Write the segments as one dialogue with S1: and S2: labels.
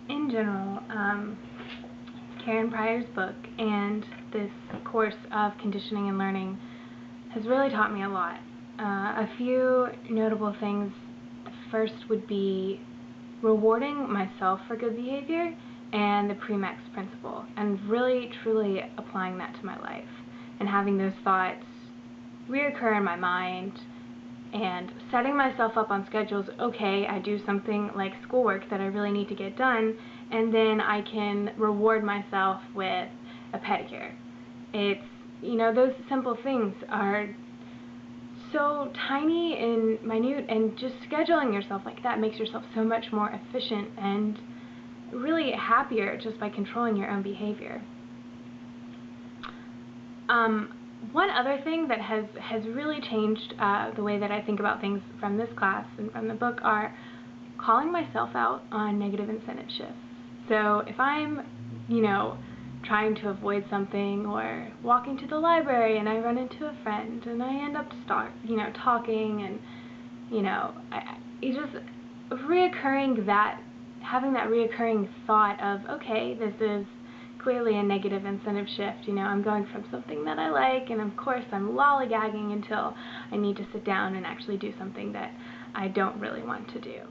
S1: In general, Karen Pryor's book and this course of conditioning and learning has really taught me a lot. A few notable things. The first would be rewarding myself for good behavior and the Premax principle, and really truly applying that to my life and having those thoughts reoccur in my mind and setting myself up on schedules. Okay, I do something like schoolwork that I really need to get done, and then I can reward myself with a pedicure. It's, those simple things are so tiny and minute, and just scheduling yourself like that makes yourself so much more efficient and really happier just by controlling your own behavior. One other thing that has really changed the way that I think about things from this class and from the book are calling myself out on negative incentive shifts. So if I'm, trying to avoid something, or walking to the library and I run into a friend and I end up talking, and it's just having that reoccurring thought of, okay, this is clearly a negative incentive shift. I'm going from something that I like, and of course I'm lollygagging until I need to sit down and actually do something that I don't really want to do.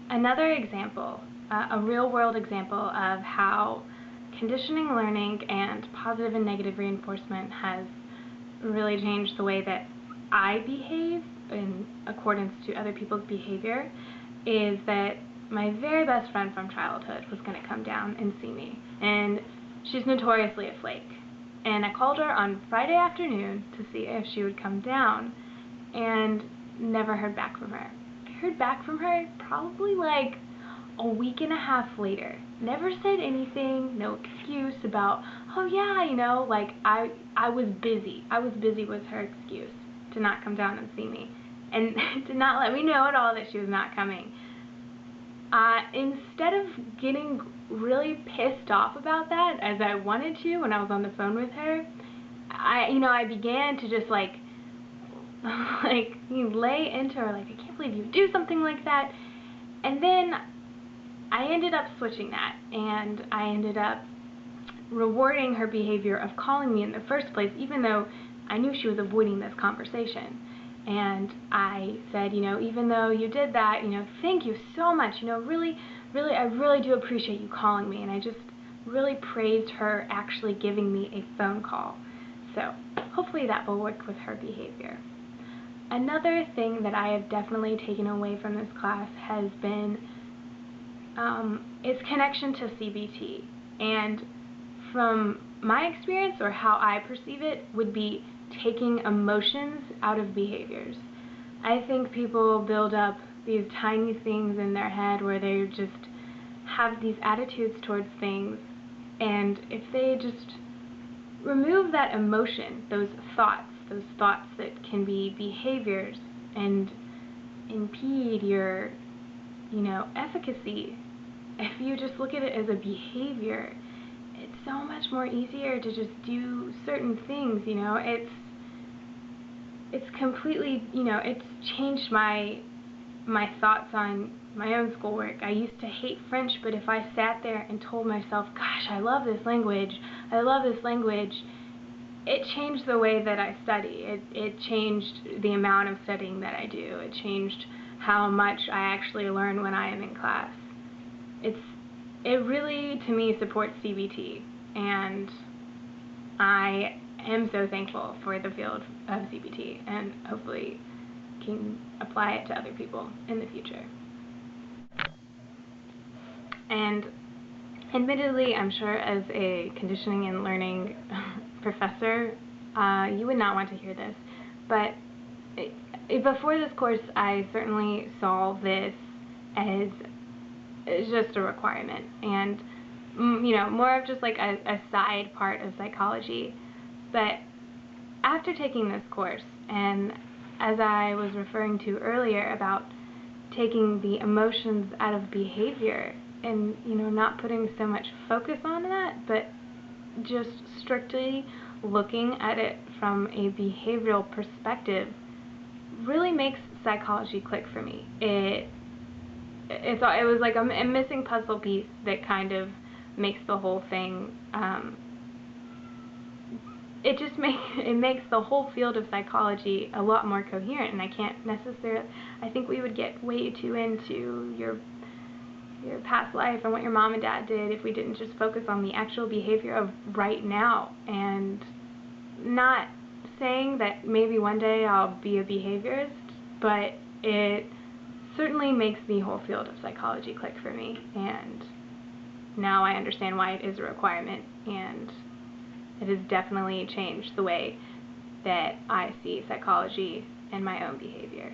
S1: Another example, a real-world example of how conditioning learning and positive and negative reinforcement has really changed the way that I behave in accordance to other people's behavior, is that my very best friend from childhood was going to come down and see me, and she's notoriously a flake. And I called her on Friday afternoon to see if she would come down, and never heard back from her. I heard back from her probably like a week and a half later. Never said anything, no excuse about, oh yeah, like I was busy. I was busy was her excuse to not come down and see me, and did not let me know at all that she was not coming. Instead of getting really pissed off about that, as I wanted to when I was on the phone with her, I began to just like lay into her, like, I can't believe you would do something like that. And then I ended up switching that, and I ended up rewarding her behavior of calling me in the first place, even though I knew she was avoiding this conversation. And I said, even though you did that, thank you so much, really, I really do appreciate you calling me. And I just really praised her actually giving me a phone call. So hopefully that will work with her behavior. Another thing that I have definitely taken away from this class has been its connection to CBT. And from my experience, or how I perceive it, would be taking emotions out of behaviors. I think people build up these tiny things in their head where they just have these attitudes towards things, and if they just remove that emotion, those thoughts that can be behaviors and impede your, efficacy, if you just look at it as a behavior, it's so much more easier to just do certain things. It's completely, it's changed my thoughts on my own schoolwork. I used to hate French, but if I sat there and told myself, gosh, I love this language, it changed the way that I study. It changed the amount of studying that I do. It changed how much I actually learn when I am in class. It really, to me, supports CBT, and I am so thankful for the field of CBT, and hopefully can apply it to other people in the future. And admittedly, I'm sure as a conditioning and learning professor, you would not want to hear this, but before this course, I certainly saw this as just a requirement, and more of just like a side part of psychology. But after taking this course, and as I was referring to earlier about taking the emotions out of behavior, and not putting so much focus on that, but just strictly looking at it from a behavioral perspective, really makes psychology click for me. it was like a missing puzzle piece that kind of makes the whole thing. It makes the whole field of psychology a lot more coherent, and I can't necessarily. I think we would get way too into your past life and what your mom and dad did if we didn't just focus on the actual behavior of right now. And not saying that maybe one day I'll be a behaviorist, but it certainly makes the whole field of psychology click for me, and now I understand why it is a requirement, and it has definitely changed the way that I see psychology and my own behavior.